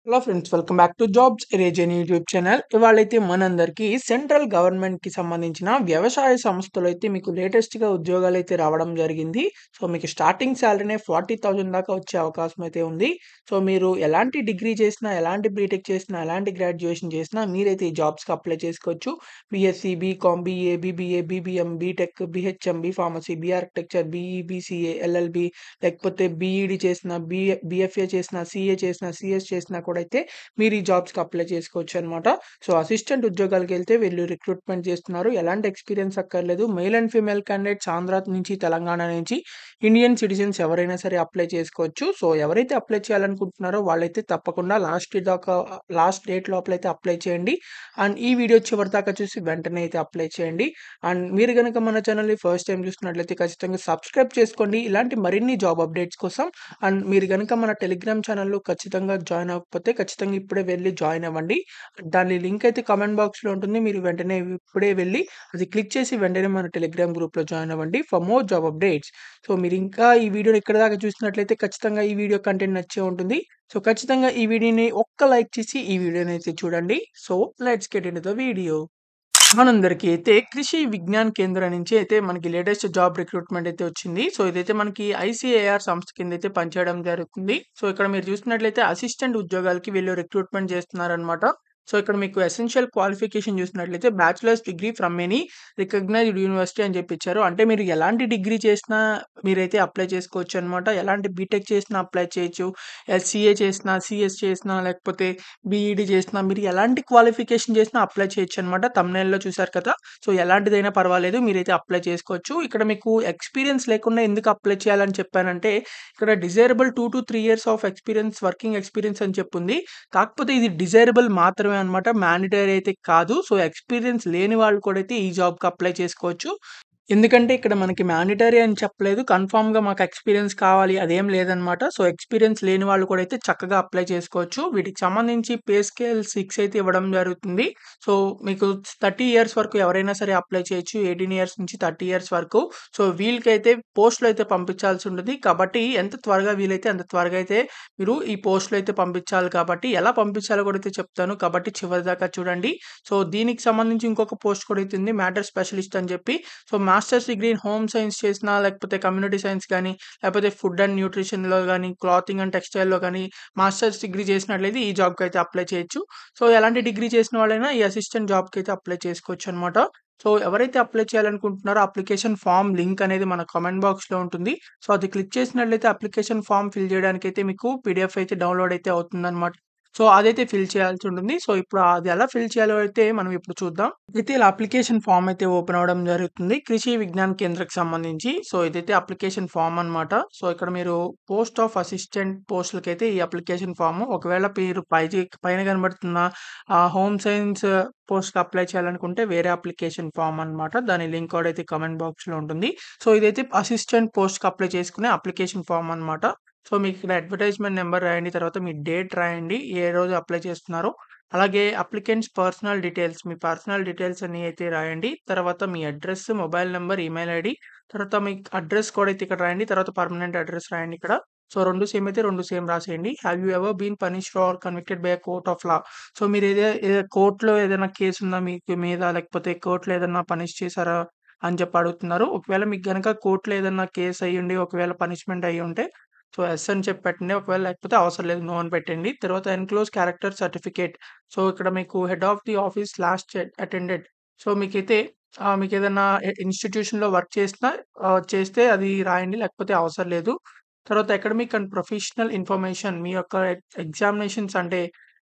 Hello friends, welcome back to jobs erase అని YouTube channel. ఇవాళైతే మనందరికీ central గవర్నమెంట్‌కి సంబంధించిన వ్యవసాయ సంస్థలో అయితే మీకు లేటెస్ట్‌గా ఉద్యోగాలైతే రావడం జరిగింది. సో, మీకు స్టార్టింగ్ సాలరీనే 40,000 దాకా వచ్చే అవకాశం అయితే ఉంది. సో, మీరు ఎలాంటి డిగ్రీ చేసినా, ఎలాంటి బీటెక్ చేసినా, ఎలాంటి గ్రాడ్యుయేషన్ చేసినా మీరైతే ఈ జాబ్స్‌కి అప్లై చేసుకోవచ్చు. BSc, BCom, BA, BBA, BBM, BTech, BHM, B pharmacy, B architecture, BE, BCA, LLB లేకపోతే బీఈడీ చేసినా, బీఎఫ్ఏ చేసినా, సీఏ చేసినా, సీఎస్ చేసినా కూడా అయితే మీరు ఈ జాబ్స్‌కి అప్లై చేసుకోవచ్చనమాట. సో, అసిస్టెంట్ ఉద్యోగాలకెళ్తే వీళ్ళు రిక్రూట్‌మెంట్ చేస్తున్నారు. ఎలాంటి ఎక్స్‌పీరియన్స్ అక్కర్లేదు. Male and female candidates Andhra నుంచి, తెలంగాణ నుంచి, ఇండియన్ సిటిజన్స్ ఎవరైనా సరే అప్లై చేసుకోవచ్చు. సో, ఎవరైతే అప్లై చేయాలనుకుంటున్నారో వాళ్ళైతే తప్పకుండా లాస్ట్ డేట్ లోపలైతే అప్లై చేయండి. అండ్ ఈ వీడియో చివరిదాకా చూసి వెంటనే అయితే అప్లై చేయండి. అండ్ మీరు గనక మన ఛానల్‌ని ఫస్ట్ టైమ్ చూస్తున్నట్లయితే ఖచ్చితంగా సబ్స్క్రైబ్ చేసుకోండి. ఇలాంటి మరిన్ని జాబ్ అప్డేట్స్ కోసం. అండ్ మీరు గనక మన టెలిగ్రామ్ ఛానల్‌లో ఖచ్చితంగా జాయిన్ అవ్వకపోతే ఖచ్చితంగా ఇప్పుడే వెళ్లి జాయిన్ అవ్వండి. దాని లింక్ అయితే కామెంట్ బాక్స్‌లో ఉంటుంది. మీరు వెంటనే ఇప్పుడే వెళ్లి అది క్లిక్ చేసి వెంటనే మన టెలిగ్రామ్ గ్రూప్‌లో జాయిన్ అవ్వండి for more job updates. So, మీరు ఇంకా ఈ వీడియోని ఇక్కడి దాకా చూసినట్లయితే ఖచ్చితంగా ఈ వీడియో కంటెంట్ నచ్చే ఉంటుంది. సో, ఖచ్చితంగా ఈ వీడియోని ఒక్క లైక్ చేసి ఈ వీడియోని అయితే చూడండి. So, let's get into the video. మనందరికీ అయితే కృషి విజ్ఞాన్ కేంద్రం నుంచి అయితే మనకి లేటెస్ట్ జాబ్ రిక్రూట్మెంట్ అయితే వచ్చింది. సో, ఇదైతే మనకి ఐసీఏఆర్ సంస్థ కింద అయితే పనిచేయడం జరుగుతుంది. సో, ఇక్కడ మీరు చూసినట్లయితే అసిస్టెంట్ ఉద్యోగాలకి వీళ్ళు రిక్రూట్మెంట్ చేస్తున్నారనమాట. సో, ఇక్కడ మీకు ఎసెన్షియల్ క్వాలిఫికేషన్ చూసినట్లయితే bachelor's degree from any recognized university అని చెప్పి ఇచ్చారు. అంటే మీరు ఎలాంటి డిగ్రీ చేసినా మీరైతే అప్లై చేసుకోవచ్చు అనమాట. ఎలాంటి బీటెక్ చేసినా అప్లై చేయొచ్చు. సీఏ చేసినా, సీఎస్ చేసినా లేకపోతే బీఈడీ చేసినా మీరు ఎలాంటి క్వాలిఫికేషన్ చేసినా అప్లై చేయొచ్చనమాట. థంబ్‌నెయిల్‌లో చూసారు కదా! సో, ఎలాంటిదైనా పర్వాలేదు. మీరైతే అప్లై చేసుకోవచ్చు. ఇక్కడ మీకు ఎక్స్‌పీరియన్స్ లేకుండా ఎందుకు అప్లై చేయాలని చెప్పానంటే, ఇక్కడ desirable 2-3 years of experience, working experience అని చెప్పుంది. కాకపోతే ఇది డిజైరబుల్ మాత్రమే అనమాట. మ్యాండేటరీ అయితే కాదు. సో, ఎక్స్‌పీరియన్స్ లేని వాళ్ళు కూడా అయితే ఈ జాబ్‌కి అప్లై చేసుకోవచ్చు. ఎందుకంటే ఇక్కడ మనకి మ్యాండేటరీ అని చెప్పలేదు. కన్ఫర్మ్‌గా మాకు ఎక్స్‌పీరియన్స్ కావాలి అదేం లేదనమాట. సో, ఎక్స్‌పీరియన్స్ లేని వాళ్ళు కూడా అయితే చక్కగా అప్లై చేసుకోవచ్చు. వీటికి సంబంధించి పే స్కేల్ 6 అయితే ఇవ్వడం జరుగుతుంది. సో, మీకు 30 ఇయర్స్ వరకు ఎవరైనా సరే అప్లై చేయొచ్చు. 18 ఇయర్స్ నుంచి 30 ఇయర్స్ వరకు. సో, వీళ్ళకైతే పోస్ట్‌లో అయితే పంపించాల్సి ఉంటుంది. కాబట్టి ఎంత త్వరగా వీలైతే అంత త్వరగా అయితే మీరు ఈ పోస్ట్‌లో అయితే పంపించాలి కాబట్టి ఎలా పంపించాలో కూడా అయితే చెప్తాను. కాబట్టి చివరిదాకా చూడండి. సో, దీనికి సంబంధించి ఇంకొక పోస్ట్ కూడా అయితే ఉంది. మ్యాటర్ స్పెషలిస్ట్ అని చెప్పి. So, masters degree in home science చేసినా, లేకపోతే కమ్యూనిటీ సైన్స్ గానీ, లేకపోతే ఫుడ్ అండ్ న్యూట్రిషన్‌లో గానీ, క్లాతింగ్ అండ్ టెక్స్‌టైల్‌లో గానీ, మాస్టర్స్ డిగ్రీ చేసినట్లయితే ఈ జాబ్‌కైతే అప్లై చేయొచ్చు. సో, ఎలాంటి డిగ్రీ చేసిన వాళ్ళైనా ఈ అసిస్టెంట్ జాబ్‌కైతే అప్లై చేసుకోవచ్చనమాట. సో, ఎవరైతే అప్లై చేయాలనుకుంటున్నారో అప్లికేషన్ ఫార్మ్ లింక్ అనేది మన కామెంట్ బాక్స్‌లో ఉంటుంది. సో, అది క్లిక్ చేసినట్లయితే అప్లికేషన్ ఫార్మ్ ఫిల్ చేయడానికైతే మీకు పీడీఎఫ్ అయితే డౌన్‌లోడ్ అయితే అవుతుందనమాట. సో, అదైతే ఫిల్ చేయాల్సి ఉంటుంది. సో, ఇప్పుడు అది ఎలా ఫిల్ చేయాలో అయితే మనం ఇప్పుడు చూద్దాం. అయితే ఇలా అప్లికేషన్ ఫార్మ్ అయితే ఓపెన్ అవ్వడం జరుగుతుంది. కృషి విజ్ఞాన్ కేంద్రకి సంబంధించి. సో, ఇదైతే అప్లికేషన్ ఫార్మ్ అనమాట. సో, ఇక్కడ మీరు పోస్ట్ ఆఫ్ అసిస్టెంట్ పోస్టులకైతే ఈ అప్లికేషన్ ఫార్మ్ ఒకవేళ మీరు పైన కనబడుతున్న హోమ్ సైన్స్ పోస్ట్‌కి అప్లై చేయాలనుకుంటే వేరే అప్లికేషన్ ఫార్మ్ అనమాట. దాని లింక్ కూడా అయితే కామెంట్ బాక్స్‌లో ఉంటుంది. సో, ఇదైతే అసిస్టెంట్ పోస్ట్‌కి అప్లై చేసుకునే అప్లికేషన్ ఫార్మ్ అనమాట. సో, మీకిక్కడ అడ్వర్టైజ్‌మెంట్ నంబర్ రాయండి. తర్వాత మీ డేట్ రాయండి. ఏ రోజు అప్లై చేస్తున్నారో. అలాగే అప్లికెంట్స్ పర్సనల్ డీటెయిల్స్ మీ పర్సనల్ డీటెయిల్స్ అన్నీ అయితే రాయండి. తర్వాత మీ address, mobile number, email ID తర్వాత మీ అడ్రెస్ కూడా అయితే ఇక్కడ రాయండి. తర్వాత పర్మనెంట్ అడ్రెస్ రాయండి ఇక్కడ. సో, 2 సేమ్ అయితే 2 సేమ్ రాసేయండి. Have you ever been punished or convicted by a court of law? So, మీరు కోర్ట్‌లో ఏదైనా కేస్ ఉందా మీకు మీద? లేకపోతే కోర్ట్‌లో ఏదన్నా పనిష్ చేశారా? అని చెప్పి అడుగుతున్నారు. ఒకవేళ మీకు గనక కోర్ట్‌లో ఏదన్నా కేస్ అయ్యుండి, ఒకవేళ పనిష్మెంట్ అయ్యుంటే సో, యెస్ అని చెప్పి పెట్టండి. ఒకవేళ లేకపోతే అవసరం లేదు. నో అని పెట్టండి. తర్వాత ఎన్‌క్లోజ్ క్యారెక్టర్ సర్టిఫికేట్. సో, ఇక్కడ మీకు head of the office last attended. So, మీకైతే మీకేదన్నా ఇన్‌స్టిట్యూషన్‌లో వర్క్ చేసినా చేస్తే అది రాయండి. లేకపోతే అవసరం లేదు. తర్వాత అకాడమిక్ అండ్ ప్రొఫెషనల్ ఇన్ఫర్మేషన్ మీ యొక్క ఎగ్జామినేషన్స్ అంటే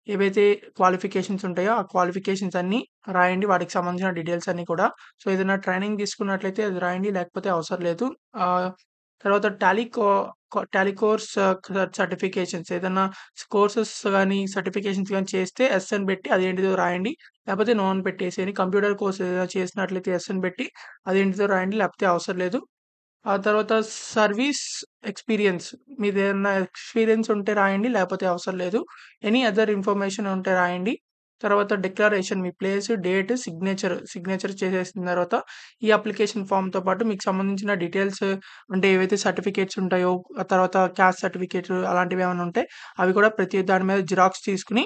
ఏవైతే క్వాలిఫికేషన్స్ ఉంటాయో, ఆ క్వాలిఫికేషన్స్ అన్నీ రాయండి. వాటికి సంబంధించిన డీటెయిల్స్ అన్నీ కూడా. సో, ఏదైనా ట్రైనింగ్ తీసుకున్నట్లయితే అది రాయండి. లేకపోతే అవసరం లేదు. ఆహ్, తర్వాత టాలీ కోర్స్ సర్టిఫికేషన్స్ ఏదన్నా కోర్సెస్ గాని, సర్టిఫికేషన్స్ గాని చేస్తే యెస్ అని పెట్టి అదేంటిదో రాయండి. లేకపోతే నో అని పెట్టేసేయండి. కంప్యూటర్ కోర్స్ ఏదైనా చేసినట్లయితే యెస్ అని పెట్టి అదేంటిదో రాయండి. లేకపోతే అవసరం లేదు. ఆ తర్వాత సర్వీస్ ఎక్స్‌పీరియన్స్ మీదేమన్నా ఎక్స్‌పీరియన్స్ ఉంటే రాయండి. లేకపోతే అవసరం లేదు. ఎనీ అదర్ ఇన్ఫర్మేషన్ ఉంటే రాయండి. తర్వాత డిక్లరేషన్ మీ ప్లేస్, డేట్, సిగ్నేచర్ చేసేసిన తర్వాత ఈ అప్లికేషన్ ఫామ్‌తో పాటు మీకు సంబంధించిన డీటెయిల్స్ అంటే ఏవైతే సర్టిఫికేట్స్ ఉంటాయో, ఆ తర్వాత క్యాస్ట్ సర్టిఫికేట్ అలాంటివి ఏమైనా ఉంటే అవి కూడా ప్రతి దాని మీద జిరాక్స్ తీసుకొని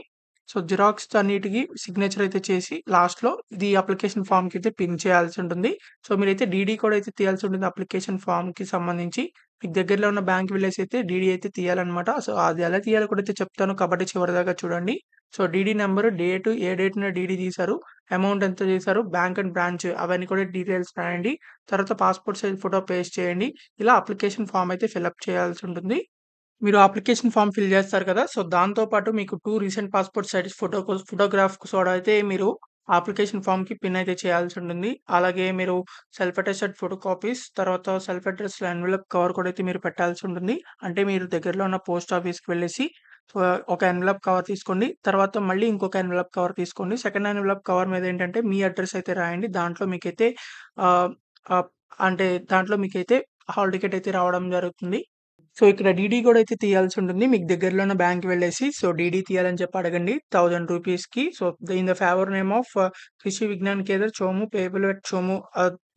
సో, జిరాక్స్ అన్నిటికి సిగ్నేచర్ అయితే చేసి లాస్ట్‌లో ఇది అప్లికేషన్ ఫార్మ్‌కి అయితే పిన్ చేయాల్సి ఉంటుంది. సో, మీరైతే డీడీ కూడా అయితే తీయాల్సి ఉంటుంది అప్లికేషన్ ఫార్మ్‌కి సంబంధించి. మీకు దగ్గరలో ఉన్న బ్యాంక్ వెళ్ళేసి అయితే డీడీ అయితే తీయాలన్నమాట. సో, అది ఎలా తీయాలో కూడా అయితే చెప్తాను కాబట్టి చివరిదాకా చూడండి. సో, డీడీ నంబరు, డేటు, ఏ డేట్‌న డీడీ తీశారు, అమౌంట్ ఎంత చేశారు, బ్యాంక్ అండ్ బ్రాంచ్ అవన్నీ కూడా డీటెయిల్స్ రాయండి. తర్వాత పాస్‌పోర్ట్ సైజ్ ఫోటో పేస్ట్ చేయండి. ఇలా అప్లికేషన్ ఫార్మ్ అయితే ఫిలప్ చేయాల్సి ఉంటుంది. మీరు అప్లికేషన్ ఫార్మ్ ఫిల్ చేస్తారు కదా! సో, దాంతో పాటు మీకు 2 రీసెంట్ పాస్‌పోర్ట్ సైజ్ ఫోటోగ్రాఫ్స్ కూడా అయితే మీరు ఆ అప్లికేషన్ ఫార్మ్‌కి పిన్ అయితే చేయాల్సి ఉంటుంది. అలాగే మీరు సెల్ఫ్ అటెస్టెడ్ ఫోటో కాపీస్, తర్వాత సెల్ఫ్ అడ్రెస్డ్ ఎన్వలప్ కవర్ కూడా అయితే మీరు పెట్టాల్సి ఉంటుంది. అంటే మీరు దగ్గరలో ఉన్న పోస్ట్ ఆఫీస్‌కి వెళ్ళేసి సో, ఒక ఎన్వలప్ కవర్ తీసుకోండి. తర్వాత మళ్ళీ ఇంకొక ఎన్వలప్ కవర్ తీసుకోండి. సెకండ్ ఎన్వలప్ కవర్ మీద ఏంటంటే మీ అడ్రెస్ అయితే రాయండి. దాంట్లో మీకైతే ఆహ్, ఆహ్, అంటే దాంట్లో మీకైతే హాల్ టికెట్ అయితే రావడం జరుగుతుంది. సో, ఇక్కడ డీడీ గూడా అయితే తీయాల్సుంటుంది. మీకు దగ్గరలో ఉన్న బ్యాంక్‌కి వెళ్ళేసి సో, డీడీ తీయాలని చెప్పి అడగండి. రూ. 1000కి. So, in the favour name of Krishi Vigyan కేంద్ర చోము పేబుల్ ఎట్ చోము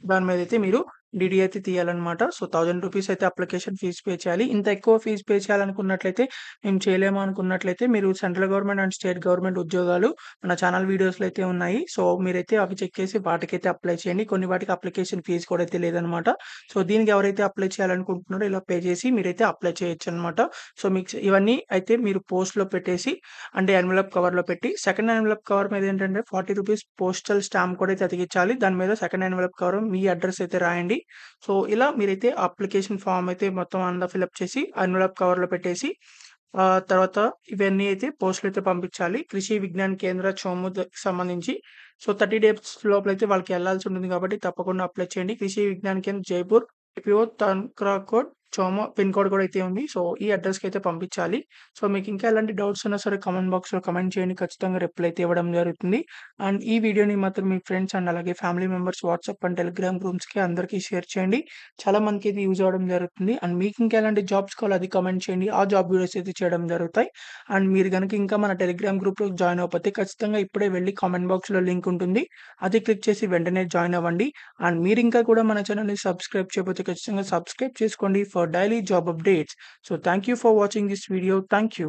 దాని మీదైతే మీరు డీడీ అయితే తీయాలన్నమాట. సో, రూ. 1000 అయితే అప్లికేషన్ ఫీజ్ పే చేయాలి. ఇంత ఎక్కువ ఫీజ్ పే చేయాలనుకున్నట్లయితే, మేము చేయలేము అనుకున్నట్లయితే మీరు central government and state government ఉద్యోగాలు మన ఛానల్ వీడియోస్‌లో అయితే ఉన్నాయి. సో, మీరైతే అవి చెక్ చేసి వాటికైతే అప్లై చేయండి. కొన్ని వాటికి అప్లికేషన్ ఫీజ్ కూడా అయితే లేదన్నమాట. సో, దీనికి ఎవరైతే అప్లై చేయాలనుకుంటున్నారో ఇలా పే చేసి మీరైతే అప్లై చేయొచ్చనమాట. సో, మీకు ఇవన్నీ అయితే మీరు పోస్ట్‌లో పెట్టేసి అంటే ఎన్వలప్ కవర్‌లో పెట్టి సెకండ్ ఎన్వలప్ కవర్ మీద ఏంటంటే రూ. 40 పోస్టల్ స్టాంప్ కూడా అయితే అతికించాలి. దాని మీద సెకండ్ ఎన్వలప్ కవర్ మీ అడ్రెస్ అయితే రాయండి. సో, ఇలా మీరైతే అప్లికేషన్ ఫార్మ్ అయితే మొత్తం అంతా ఫిలప్ చేసి ఎన్వలప్ కవర్‌లో పెట్టేసి తర్వాత ఇవన్నీ అయితే పోస్ట్‌లో అయితే పంపించాలి. కృషి విజ్ఞాన్ కేంద్ర చోముద్కి సంబంధించి. సో, 30 డేస్ లోపలైతే వాళ్ళకి ఎళ్ళాల్సి ఉంటుంది కాబట్టి తప్పకుండా అప్లై చేయండి. కృషి విజ్ఞాన్ కేంద్ర జైపూర్ పిఓ తన్క్రాకోట్ చోమో పిన్ కోడ్ కూడా అయితే ఉంది. సో, ఈ అడ్రెస్‌కి అయితే పంపించాలి. సో, మీకు ఇంకా ఎలాంటి డౌట్స్ ఉన్నా సరే కామెంట్ బాక్స్‌లో కామెంట్ చేయండి. ఖచ్చితంగా రిప్లై అయితే ఇవ్వడం జరుగుతుంది. అండ్ ఈ వీడియోని మాత్రం మీ ఫ్రెండ్స్ అండ్ అలాగే family members WhatsApp and Telegram గ్రూప్స్‌కి అందరికీ షేర్ చేయండి. చాలా మందికి ఇది యూజ్ అవ్వడం జరుగుతుంది. అండ్ మీకు ఇంకా ఎలాంటి జాబ్స్ కావాలో అది కామెంట్ చేయండి. ఆ జాబ్ వీడియోస్ అయితే చేయడం జరుగుతాయి. అండ్ మీరు గనుక ఇంకా మన టెలిగ్రామ్ గ్రూప్‌లో జాయిన్ అవ్వకపోతే ఖచ్చితంగా ఇప్పుడే వెళ్లి కామెంట్ బాక్స్‌లో లింక్ ఉంటుంది. అది క్లిక్ చేసి వెంటనే జాయిన్ అవ్వండి. అండ్ మీరింకా కూడా మన ఛానెల్‌ని సబ్స్క్రైబ్ చేయకపోతే ఖచ్చితంగా సబ్స్క్రైబ్ చేసుకోండి for daily job updates. So, thank you for watching this video. Thank you.